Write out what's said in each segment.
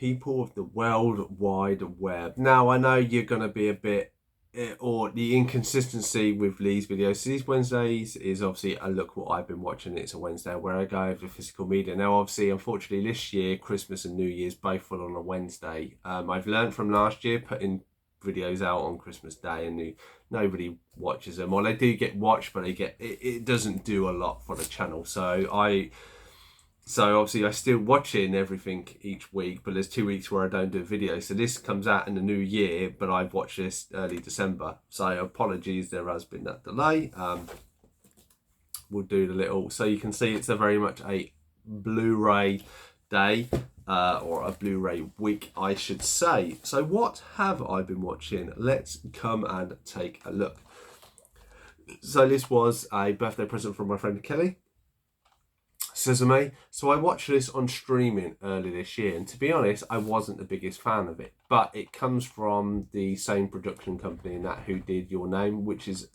people of the World Wide Web. Now, I know you're going to be a bit, or the inconsistency with Lee's videos. So these Wednesdays is obviously a look what I've been watching. It's a Wednesday where I go over physical media. Now, obviously, unfortunately, this year, Christmas and New Year's both fall on a Wednesday. I've learned from last year putting videos out on Christmas Day, and nobody watches them. Well, they do get watched, but it doesn't do a lot for the channel. So obviously I still watching everything each week, but there's 2 weeks where I don't do a video. So this comes out in the new year, but I've watched this early December. So apologies, there has been that delay. We'll do the little, so you can see it's a very much a Blu-ray day, or a Blu-ray week, I should say. So what have I been watching? Let's come and take a look. So this was a birthday present from my friend Kelly. Sesame. So I watched this on streaming early this year, and to be honest, I wasn't the biggest fan of it, but it comes from the same production company in that who did Your Name, which is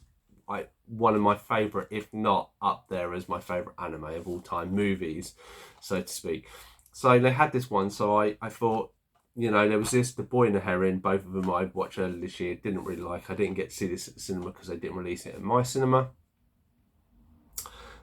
one of my favourite, if not up there as my favourite anime of all time, movies, so to speak. So they had this one, so I thought, you know, there was this, The Boy and the Heron, both of them I'd watched earlier this year, didn't really like. I didn't get to see this at the cinema because they didn't release it in my cinema.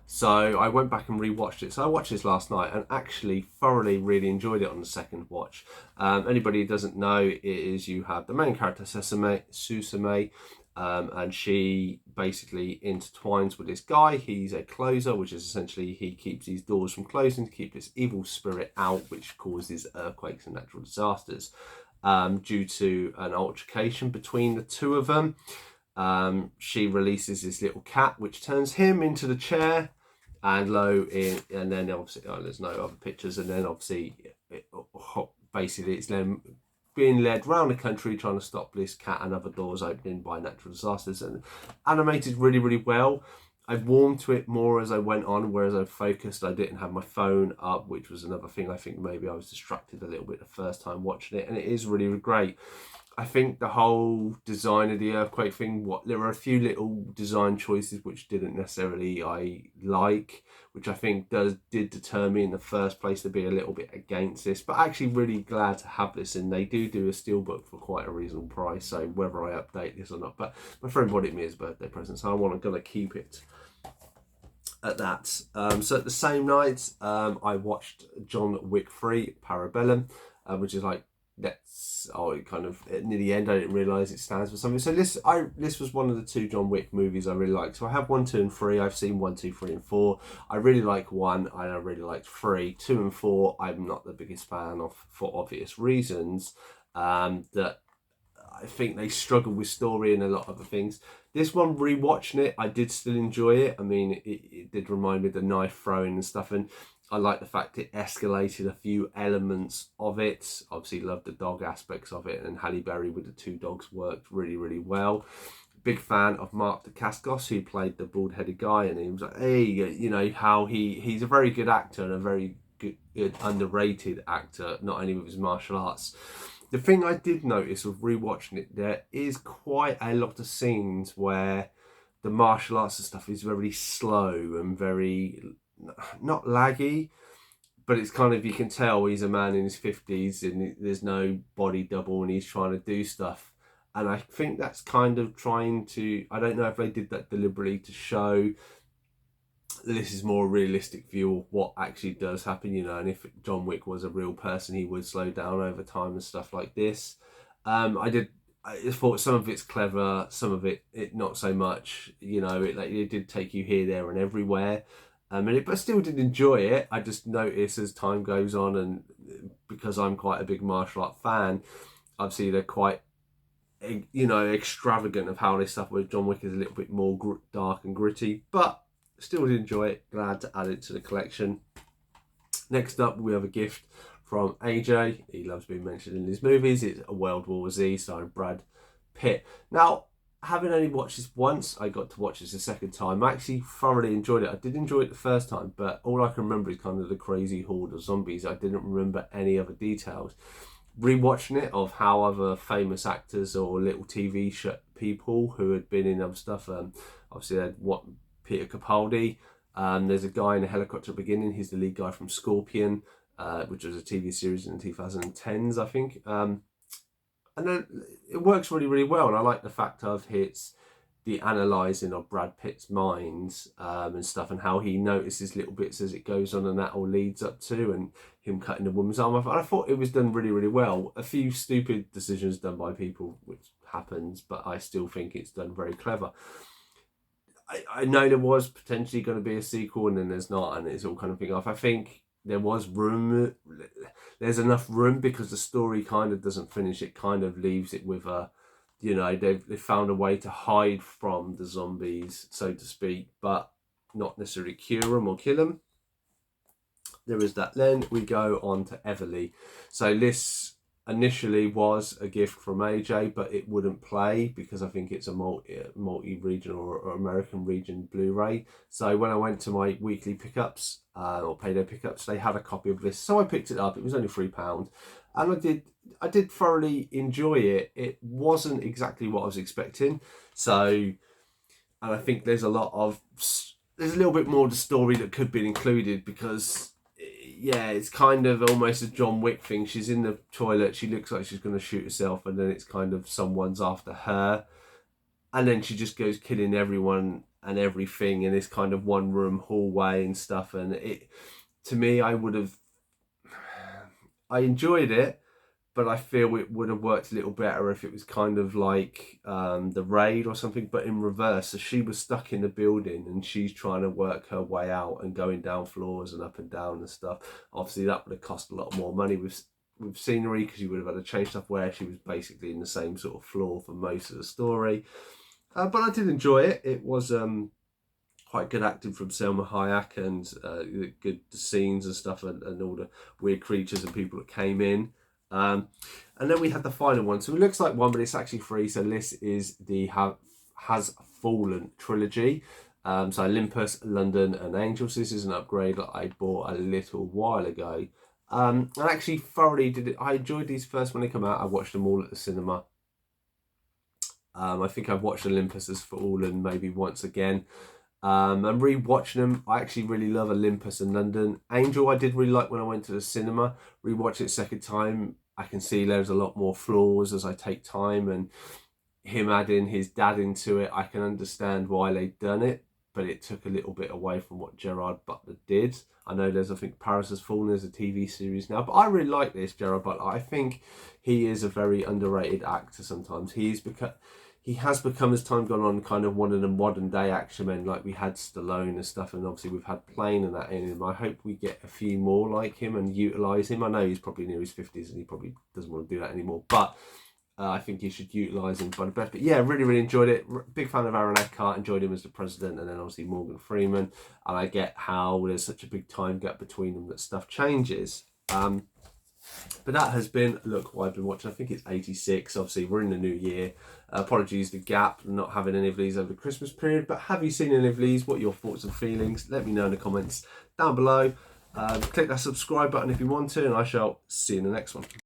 So I went back and rewatched it. So I watched this last night and actually thoroughly really enjoyed it on the second watch. Anybody who doesn't know, it is you have the main character Susume, and she basically intertwines with this guy. He's a closer, which is essentially he keeps these doors from closing to keep this evil spirit out, which causes earthquakes and natural disasters. Due to an altercation between the two of them, she releases this little cat, which turns him into the chair, and and then obviously there's no other pictures, and then obviously basically it's them being led around the country trying to stop this cat and other doors opening by natural disasters, and animated really, really well. I warmed to it more as I went on, whereas I focused. I didn't have my phone up, which was another thing. I think maybe I was distracted a little bit the first time watching it, and it is really, really great. I think the whole design of the earthquake thing, there were a few little design choices which didn't necessarily I like, which I think did deter me in the first place to be a little bit against this. But actually really glad to have this, and they do a steelbook for quite a reasonable price. So whether I update this or not, but my friend bought it me as a birthday present, so I'm gonna keep it at that. So at the same night, I watched John Wick 3 Parabellum, which is like, kind of near the end I didn't realise it stands for something. So this was one of the two John Wick movies I really liked. So I have 1, 2 and 3. I've seen 1, 2, 3 and 4. I really like 1 and I really liked 3. 2 and 4 I'm not the biggest fan of for obvious reasons. That I think they struggle with story and a lot of other things. This one, rewatching it, I did still enjoy it. I mean, it did remind me of the knife throwing and stuff, and I like the fact it escalated a few elements of it. Obviously loved the dog aspects of it, and Halle Berry with the 2 dogs worked really, really well. Big fan of Mark Dacascos, who played the bald-headed guy, and he was like, hey, you know, how he's a very good actor and a very good underrated actor, not only with his martial arts. The thing I did notice with rewatching it, there is quite a lot of scenes where the martial arts and stuff is very slow and very, not laggy, but it's kind of, you can tell he's a man in his 50s and there's no body double and he's trying to do stuff. And I think that's kind of trying to, I don't know if they did that deliberately to show this is more a realistic view of what actually does happen, you know, and if John Wick was a real person, he would slow down over time and stuff like this. I thought some of it's clever, some of it not so much, you know, it did take you here, there and everywhere. But I still did enjoy it. I just notice as time goes on, and because I'm quite a big martial art fan, obviously they're quite, you know, extravagant of how they stuff with John Wick is a little bit more dark and gritty, but still did enjoy it. Glad to add it to the collection. Next up, we have a gift from AJ. He loves being mentioned in his movies. It's A World War Z starring Brad Pitt. Now, having only watched this once, I got to watch this a second time. I actually thoroughly enjoyed it. I did enjoy it the first time, but all I can remember is kind of the crazy horde of zombies. I didn't remember any other details. Rewatching it of how other famous actors or little TV show people who had been in other stuff, obviously they had Peter Capaldi. There's a guy in a helicopter at the beginning. He's the lead guy from Scorpion. which was a TV series in the 2010s, I think. And then it works really, really well. And I like the fact of it's the analysing of Brad Pitt's mind and stuff, and how he notices little bits as it goes on, and that all leads up to, and him cutting the woman's arm off. And I thought it was done really, really well. A few stupid decisions done by people, which happens, but I still think it's done very clever. I know there was potentially going to be a sequel, and then there's not, and it's all kind of thing off. I think there was room. There's enough room because the story kind of doesn't finish. It kind of leaves it with a, you know, they've found a way to hide from the zombies, so to speak, but not necessarily cure them or kill them. There is that. Then we go on to Everly. So this initially was a gift from AJ, but it wouldn't play because I think it's a multi-regional or American region Blu-ray. So when I went to my weekly pickups or payday pickups, they had a copy of this, so I picked it up. It was only £3, and I did thoroughly enjoy it. It wasn't exactly what I was expecting, so, and I think there's a little bit more of the story that could be included, because yeah, it's kind of almost a John Wick thing. She's in the toilet, she looks like she's going to shoot herself, and then it's kind of someone's after her, and then she just goes killing everyone and everything in this kind of one room hallway and stuff. And it, to me, I enjoyed it, but I feel it would have worked a little better if it was kind of like The Raid or something, but in reverse. So she was stuck in the building and she's trying to work her way out and going down floors and up and down and stuff. Obviously, that would have cost a lot more money with scenery, because you would have had to change stuff, where she was basically in the same sort of floor for most of the story. But I did enjoy it. It was quite good acting from Selma Hayek, and good scenes and stuff, and all the weird creatures and people that came in. And then we had the final one. So it looks like one, but it's actually free. So this is the Has Fallen trilogy. So Olympus, London, and Angels. This is an upgrade that I bought a little while ago. And actually thoroughly did it. I enjoyed these first when they come out. I watched them all at the cinema. I think I've watched Olympus Has Fallen maybe once again. And rewatching them, I actually really love Olympus and London. Angel, I did really like when I went to the cinema. Rewatched it second time, I can see there's a lot more flaws as I take time, and him adding his dad into it, I can understand why they've done it, but it took a little bit away from what Gerard Butler did. I know I think Paris Has Fallen is a TV series now, but I really like this Gerard Butler. I think he is a very underrated actor sometimes. He has become, as time gone on, kind of one of the modern day action men, like we had Stallone and stuff, and obviously we've had Plane and that in him. I hope we get a few more like him and utilise him. I know he's probably near his 50s and he probably doesn't want to do that anymore, but I think you should utilise him by the best. But yeah, really, really enjoyed it. Big fan of Aaron Eckhart, enjoyed him as the president, and then obviously Morgan Freeman. And I get how there's such a big time gap between them that stuff changes. But that has been a look what I've been watching. I think it's 86. Obviously, we're in the new year. Apologies the gap, not having any of these over the Christmas period. But have you seen any of these? What are your thoughts and feelings? Let me know in the comments down below. Click that subscribe button if you want to, and I shall see you in the next one.